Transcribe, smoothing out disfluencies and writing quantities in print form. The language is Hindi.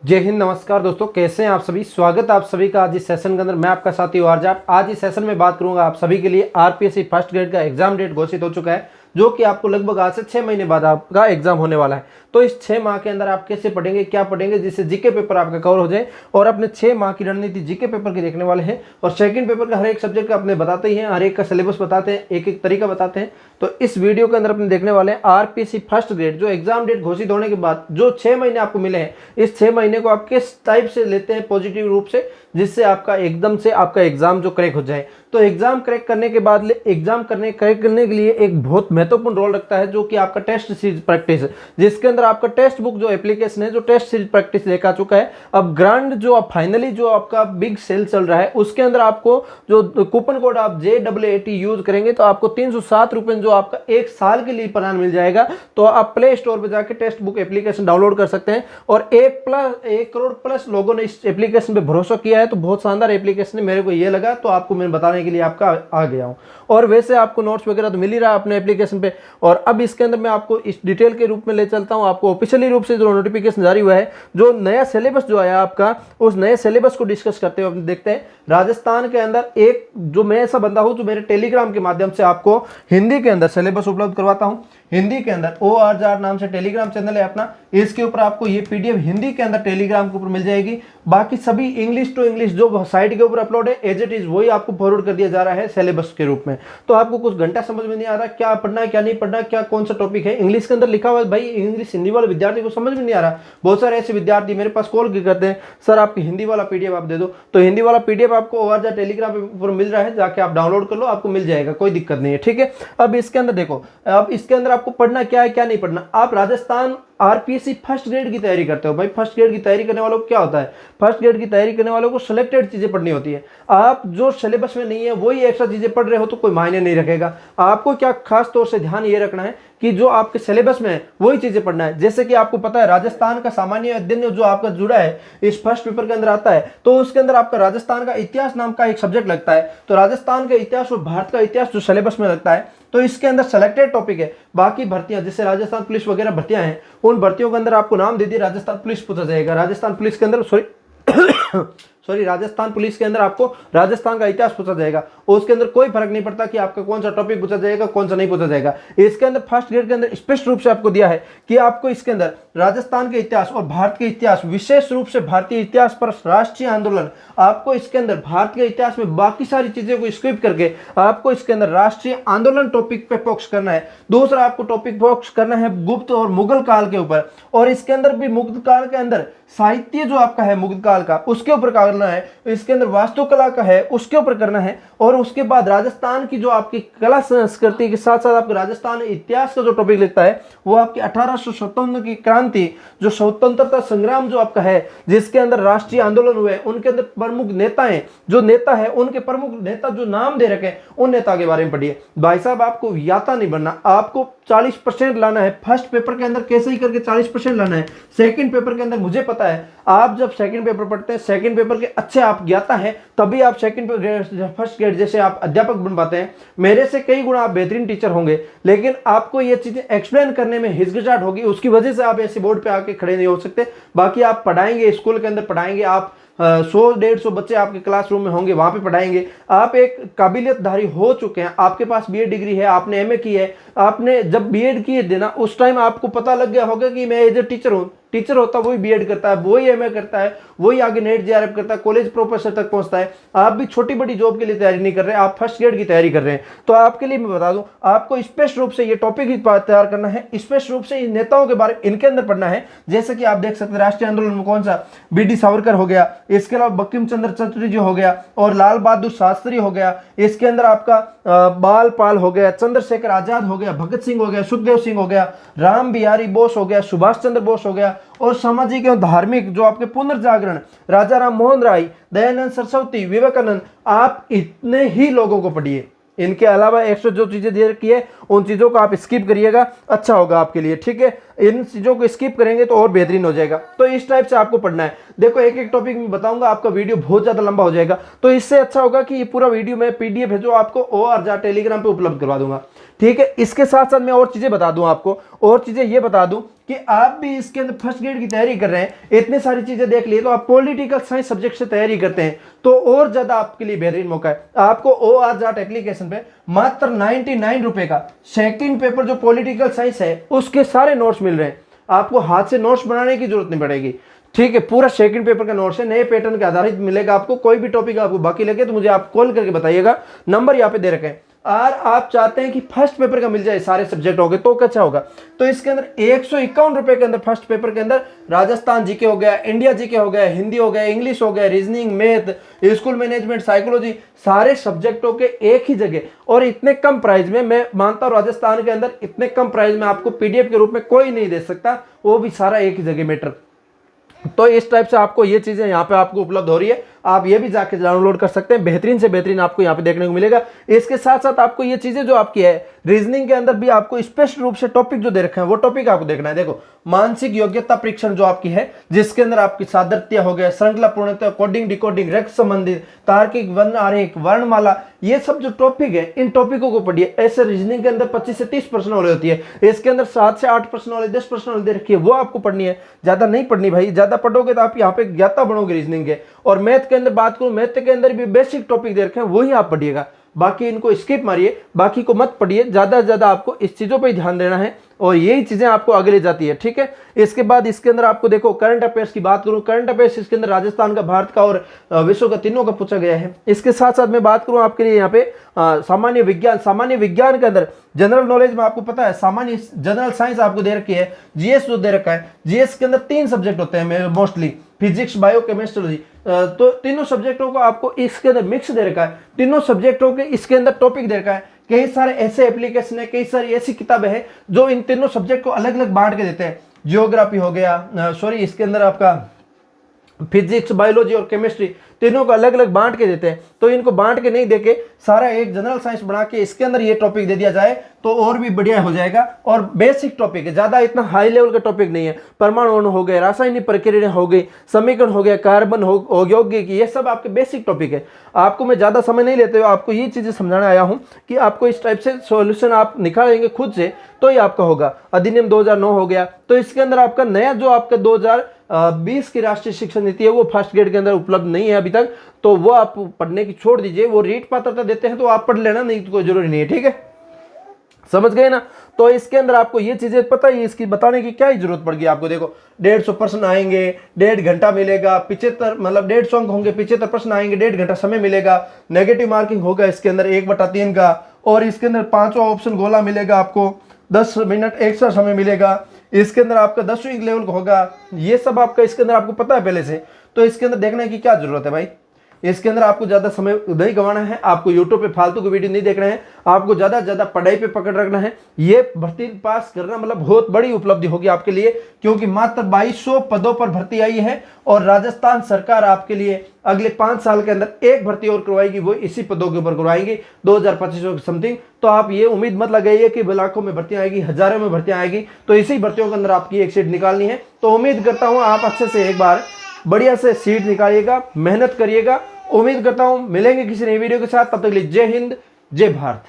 जय हिंद। नमस्कार दोस्तों, कैसे हैं आप सभी। स्वागत है आप सभी का आज इस सेशन के अंदर। मैं आपका साथी आरजाट। आज इस सेशन में बात करूंगा आप सभी के लिए आरपीएससी फर्स्ट ग्रेड का एग्जाम डेट घोषित हो चुका है, जो कि आपको लगभग आज से 6 महीने बाद आपका एग्जाम होने वाला है। तो इस 6 माह के अंदर आप कैसे पढ़ेंगे, क्या पढ़ेंगे, जिससे जीके पेपर आपका कवर हो जाए। और अपने 6 माह की रणनीति जीके पेपर की देखने वाले हैं। और सेकंड पेपर का हर एक सब्जेक्ट का अपने बताते ही हैं, हर एक का सिलेबस बताते हैं, एक एक तरीका बताते हैं। तो इस वीडियो के अंदर अपने देखने वाले हैं आरपीएससी फर्स्ट ग्रेड जो एग्जाम डेट घोषित होने के बाद जो 6 महीने आपको मिले हैं, इस 6 महीने को आप किस टाइप से लेते हैं पॉजिटिव रूप से, जिससे आपका एकदम से आपका एग्जाम जो क्रैक हो जाए। तो एग्जाम क्रैक करने के बाद एग्जाम क्रैक करने के लिए एक बहुत महत्वपूर्ण रोल रखता है, जो कि आपका टेस्ट सीरीज प्रैक्टिस, जिसके अंदर आपका टेक्स्ट बुक जो एप्लीकेशन है, जो टेस्ट सीरीज प्रैक्टिस लेकर आ चुका है। अब ग्रांड जो आप फाइनली जो आपका बिग सेल चल रहा है, उसके अंदर आपको जो कूपन कोड आप JAAT यूज करेंगे तो आपको 307 रुपए जो आपका एक साल के लिए प्लान मिल जाएगा। तो आप प्ले स्टोर पर जाकर टेक्स्ट बुक एप्लीकेशन डाउनलोड कर सकते हैं। और 1 करोड़ प्लस लोगों ने इस एप्लीकेशन पे भरोसा किया है। तो बहुत शानदार एप्लीकेशन है, मेरे को ये लगा तो आपको मैं बताने के लिए आपका आ गया हूं। और वैसे आपको नोट्स वगैरह तो मिल ही रहा है अपने एप्लीकेशन पे। और अब इसके अंदर मैं आपको इस डिटेल के रूप में ले चलता हूं। आपको ऑफिशियली रूप से जो नोटिफिकेशन जारी हुआ है, जो नया सिलेबस जो आया आपका, उस नए सिलेबस को डिस्कस करते हुए देखते हैं। राजस्थान के अंदर एक जो मैं ऐसा बंदा हूं जो मेरे टेलीग्राम के माध्यम से आपको हिंदी के अंदर सिलेबस उपलब्ध करवाता हूं। हिंदी के अंदर ORJAR नाम से टेलीग्राम चैनल है अपना, इसके ऊपर आपको ये PDF हिंदी के अंदर टेलीग्राम के ऊपर मिल जाएगी। बाकी सभी इंग्लिश टू इंग्लिश जो साइट के ऊपर अपलोड है एज इट इज वही आपको फॉरवर्ड कर दिया जा रहा है सिलेबस के रूप में। तो आपको कुछ घंटा समझ में नहीं आ रहा क्या पढ़ना है क्या नहीं पढ़ना, क्या कौन सा टॉपिक है। इंग्लिश के अंदर लिखा हुआ है भाई, इंग्लिश हिंदी वाले विद्यार्थी को समझ में नहीं आ रहा। बहुत सारे ऐसे विद्यार्थी मेरे पास कॉल करते हैं, सर आपकी हिंदी वाला PDF आप दे दो। तो हिंदी वाला PDF आपको ORJAR टेलीग्राम पर मिल रहा है, जाके आप डाउनलोड कर लो, आपको मिल जाएगा, कोई दिक्कत नहीं है। ठीक है। अब इसके अंदर देखो, अब इसके अंदर आपको पढ़ना क्या है क्या नहीं पढ़ना। आप राजस्थान आरपीएससी फर्स्ट ग्रेड की तैयारी करते हो भाई। फर्स्ट ग्रेड की तैयारी करने वालों को क्या होता है, फर्स्ट ग्रेड की तैयारी करने वालों को सिलेक्टेड चीजें पढ़नी होती है। आप जो सिलेबस में नहीं है वही एक्स्ट्रा चीजें पढ़ रहे हो तो कोई मायने नहीं रखेगा। आपको क्या खास तौर से ध्यान ये रखना है कि जो आपके सिलेबस में है वही चीजें पढ़ना है। जैसे कि आपको पता है राजस्थान का सामान्य अध्ययन जो आपका जुड़ा है इस फर्स्ट पेपर के अंदर आता है, तो उसके अंदर आपका राजस्थान का इतिहास नाम का एक सब्जेक्ट लगता है। तो राजस्थान का इतिहास और भारत का इतिहास जो सिलेबस में लगता है, तो इसके अंदर सेलेक्टेड टॉपिक है। बाकी भर्तियां जैसे राजस्थान पुलिस वगैरह भर्तियां हैं, उन भर्तियों के अंदर आपको नाम दे दिए राजस्थान पुलिस पूछा जाएगा। राजस्थान पुलिस के अंदर राजस्थान पुलिस के अंदर आपको राजस्थान का इतिहास पूछा जाएगा। और उसके अंदर कोई फर्क नहीं पड़ता कि आपका कौन सा टॉपिक पूछा जाएगा कौन सा नहीं पूछा जाएगा। इसके अंदर फर्स्ट ग्रेड के अंदर स्पष्ट रूप से आपको दिया है कि आपको इसके अंदर राजस्थान के इतिहास और भारत के इतिहास, विशेष रूप से भारतीय इतिहास पर राष्ट्रीय आंदोलन, आपको इसके अंदर भारत के इतिहास में बाकी सारी चीजों को स्किप करके आपको इसके अंदर राष्ट्रीय आंदोलन टॉपिक पे फोकस करना है। दूसरा आपको टॉपिक फोकस करना है गुप्त और मुगल काल के ऊपर। और इसके अंदर भी मुगल काल के अंदर साहित्य जो आपका है मुगल काल का, उसके ऊपर करना है। इसके अंदर वास्तुकला का है, उसके ऊपर करना है। और उसके बाद राजस्थान की जो आपकी कला संस्कृति के साथ साथ आपके राजस्थान इतिहास का जो टॉपिक लिखता है वो आपकी 1857 की क्रांति, जो स्वतंत्रता संग्राम जो आपका है, जिसके अंदर राष्ट्रीय आंदोलन हुए, उनके अंदर प्रमुख नेता हैं, जो नेता है उनके प्रमुख नेता जो नाम दे रखे उन नेता के बारे में पढ़िए। भाई साहब आपको याता नहीं बनना, आपको 40% लाना है। फर्स्ट पेपर के अंदर कैसे ही करके 40% लाना है। सेकंड पेपर के अंदर मुझे पता है आप जब सेकंड पेपर पढ़ते हैं, सेकंड पेपर के अच्छे आप ज्ञाता हैं, तभी आप फर्स्ट ग्रेड जैसे आप अध्यापक बन पाते हैं। मेरे से कई गुना आप बेहतरीन टीचर होंगे, लेकिन आपको ये चीजें एक्सप्लेन करने में हिचकिचाहट होगी, उसकी वजह से आप ऐसे बोर्ड पे आके खड़े नहीं हो सकते। बाकी आप पढ़ाएंगे, स्कूल के अंदर पढ़ाएंगे, आप 100-150 बच्चे आपके क्लासरूम में होंगे, वहां पे पढ़ाएंगे। आप एक काबिलियतधारी हो चुके हैं, आपके पास BA डिग्री है, आपने MA की है। आपने जब BEd किए देना उस टाइम आपको पता लग गया होगा कि मैं एज ए टीचर हूं। टीचर होता वही BEd करता है, वही MA करता है, वही आगे नेट JRF करता है, कॉलेज प्रोफेसर तक पहुंचता है। आप भी छोटी बड़ी जॉब के लिए तैयारी नहीं कर रहे, आप फर्स्ट ग्रेड की तैयारी कर रहे हैं। तो आपके लिए मैं बता दूं, आपको स्पष्ट रूप से ये टॉपिक ही तैयार करना है, स्पष्ट रूप से इन नेताओं के बारे में इनके अंदर पढ़ना है। जैसे कि आप देख सकते हैं राष्ट्रीय आंदोलन में कौन सा, BD सावरकर हो गया, इसके अलावा बंकिम चंद्र चटर्जी हो गया, और लाल बहादुर शास्त्री हो गया। इसके अंदर आपका बाल पाल हो गया, चंद्रशेखर आजाद हो गया, भगत सिंह हो गया, सुखदेव सिंह हो गया, राम बिहारी बोस हो गया, सुभाष चंद्र बोस हो गया। और सामाजिक एवं धार्मिक जो आपके पुनर्जागरण, राजा राम मोहन राय, दयानंद सरस्वती, विवेकानंद, आप इतने ही लोगों को पढ़िए। इनके अलावा एक्स्ट्रा जो चीजें दे रखी है उन चीजों को आप स्किप करिएगा, अच्छा होगा आपके लिए। ठीक है। इन चीज़ों को स्किप करेंगे तो और बेहतरीन हो जाएगा। तो इस टाइप से आपको पढ़ना है। देखो एक एक टॉपिक में बताऊंगा, आपका वीडियो बहुत ज़्यादा लंबा हो जाएगा, तो इससे अच्छा होगा कि ये पूरा वीडियो मैं PDF है जो आपको ORR टेलीग्राम पे उपलब्ध करवा दूंगा, ठीक है। इसके साथ साथ मैं और चीज़ें बता दूं आपको, और चीज़ें ये बता दूं कि आप भी इसके अंदर फर्स्ट ग्रेड की तैयारी कर रहे हैं, इतने सारी चीज़ें देख लिए, तो आप पॉलिटिकल साइंस सब्जेक्ट से तैयारी करते हैं तो और ज़्यादा आपके लिए बेहतरीन मौका है। आपको ORR एप्लीकेशन पे मात्र 99 रुपए का सेकंड पेपर जो पॉलिटिकल साइंस है उसके सारे नोट्स मिल रहे हैं। आपको हाथ से नोट्स बनाने की जरूरत नहीं पड़ेगी, ठीक है। पूरा सेकंड पेपर का नोट्स है, नए पैटर्न के आधारित मिलेगा आपको। कोई भी टॉपिक आपको बाकी लगे तो मुझे आप कॉल करके बताइएगा, नंबर यहाँ पे दे रखे हैं। और आप चाहते हैं कि फर्स्ट पेपर का मिल जाए सारे सब्जेक्ट हो गए तो कैसा होगा, तो इसके अंदर 151 रुपए के अंदर फर्स्ट पेपर के अंदर राजस्थान जीके हो गया, इंडिया जीके हो गया, हिंदी हो गया, इंग्लिश हो गया, reasoning, math, school management, psychology, सारे सब्जेक्टों के एक ही जगह और इतने कम प्राइस में। मैं मानता हूं राजस्थान के अंदर इतने कम प्राइस में आपको PDF के रूप में कोई नहीं दे सकता, वो भी सारा एक ही जगह मैटर। तो इस टाइप से आपको ये चीजें यहाँ पे आपको उपलब्ध हो रही है, आप ये भी जाके डाउनलोड कर सकते हैं, बेहतरीन से बेहतरीन आपको यहाँ पे देखने को मिलेगा। इसके साथ साथ आपको ये चीजें जो आपकी है रीजनिंग के अंदर भी आपको स्पष्ट रूप से टॉपिक जो दे रखे हैं वो टॉपिक आपको देखना है। देखो मानसिक योग्यता परीक्षण जो आपकी है, जिसके अंदर आपकी सादृत्य हो गया, श्रृंखला पूर्णता, कोडिंग डिकोडिंग, रेख संबंधित, तार्किक, वर्ण आरेख, वर्णमाला, ये सब जो टॉपिक है इन टॉपिकों को पढ़िए। ऐसे रीजनिंग के अंदर 25 से 30 प्रश्न नॉलेज होती है, इसके अंदर 7 से 8 प्रश्न नॉलेज, 10 प्रश्न नॉलेज दे रखी है, वो आपको पढ़नी है। ज्यादा नहीं पढ़नी भाई, ज्यादा पढ़ोगे तो आप यहाँ पे ज्ञाता बनोगे रीजनिंग के। और मैथ के अंदर बात करूं, मैथ के अंदर भी बेसिक टॉपिक दे रखे हैं वही आप पढ़िएगा, बाकी इनको स्किप मारिए, बाकी को मत पढ़िए। ज्यादा से ज्यादा आपको इस चीजों पे ध्यान देना है और यही चीजें आपको आगे ले जाती है, ठीक है। इसके बाद इसके अंदर आपको देखो करंट अफेयर्स की बात करूं, करंट अफेयर्स इसके अंदर राजस्थान का, भारत का और विश्व का तीनों का पूछा गया है। इसके साथ साथ मैं बात करूं आपके लिए यहाँ पे सामान्य विज्ञान के अंदर जनरल नॉलेज में आपको पता है सामान्य जनरल साइंस आपको दे रखी है, GS जो दे रखा है। GS के अंदर 3 सब्जेक्ट होते हैं मोस्टली, फिजिक्स, बायो, केमिस्ट्री, तो तीनों सब्जेक्टों को आपको इसके अंदर मिक्स दे रखा है। तीनों सब्जेक्टों के इसके अंदर टॉपिक दे रखा है। कई सारे ऐसे एप्लीकेशन है, कई सारी ऐसी किताबें हैं जो इन तीनों सब्जेक्ट को अलग अलग बांट के देते हैं। जियोग्राफी हो गया, इसके अंदर आपका फिजिक्स, बायोलॉजी और केमिस्ट्री तीनों को अलग अलग बांट के देते हैं। तो इनको बांट के नहीं देके सारा एक जनरल साइंस बना के इसके अंदर ये टॉपिक दे दिया जाए तो और भी बढ़िया हो जाएगा। और बेसिक टॉपिक है, ज्यादा इतना हाई लेवल का टॉपिक नहीं है। परमाणु अणु हो गए, रासायनिक प्रक्रिया हो गई, समीकरण हो गया, कार्बन हो, यौगिक, ये सब आपके बेसिक टॉपिक है। आपको मैं ज्यादा समय नहीं लेते हुए आपको ये चीजें समझाने आया हूं कि आपको इस टाइप से सॉल्यूशन आप निकालेंगे खुद से तो ही आपका होगा। अधिनियम 2009 हो गया, तो इसके अंदर आपका नया जो आपका 2020 की राष्ट्रीय शिक्षा नीति है वो फर्स्ट ग्रेड के अंदर उपलब्ध नहीं है अभी तक, तो वो आप पढ़ने की छोड़ दीजिए। वो रीट पात्रता देते हैं तो आप पढ़ लेना, नहीं तो कोई जरूरी नहीं है, ठीक है, समझ गए ना। तो इसके अंदर आपको ये चीजें पता ही, इसकी बताने की क्या ही जरूरत पड़ गई आपको। देखो 150 प्रश्न आएंगे, 1.5 घंटा मिलेगा, 75 मतलब 150 अंक होंगे, 75 प्रश्न आएंगे, 1.5 घंटा समय मिलेगा। नेगेटिव मार्किंग होगा इसके अंदर 1/3 का, और इसके अंदर 5वां ऑप्शन गोला मिलेगा आपको, 10 मिनट एक्स्ट्रा समय मिलेगा। इसके अंदर आपका 10वीं लेवल का होगा, ये सब आपका इसके अंदर आपको पता है पहले से। तो इसके अंदर देखने की क्या जरूरत है भाई, इसके अंदर आपको ज्यादा समय नहीं गंवाना है, आपको यूट्यूब पे फालतू की वीडियो नहीं देखना है, आपको ज्यादा से ज्यादा पढ़ाई पे पकड़ रखना है। ये भर्ती पास करना मतलब बहुत बड़ी उपलब्धि होगी आपके लिए, क्योंकि मात्र 2200 पदों पर भर्ती आई है और राजस्थान सरकार आपके लिए अगले 5 साल के अंदर एक भर्ती और करवाएगी, वो इसी पदों के ऊपर करवाएंगी 2025 समथिंग। तो आप ये उम्मीद मत लगाइए कि लाखों में भर्तियां आएगी, हजारों में भर्तियां आएगी, तो इसी भर्तियों के अंदर आपकी एक सीट निकालनी है। तो उम्मीद करता हूं आप अच्छे से एक बार बढ़िया से सीट निकालिएगा, मेहनत करिएगा। उम्मीद करता हूं मिलेंगे किसी नई वीडियो के साथ, तब तक के लिए जय हिंद, जय भारत।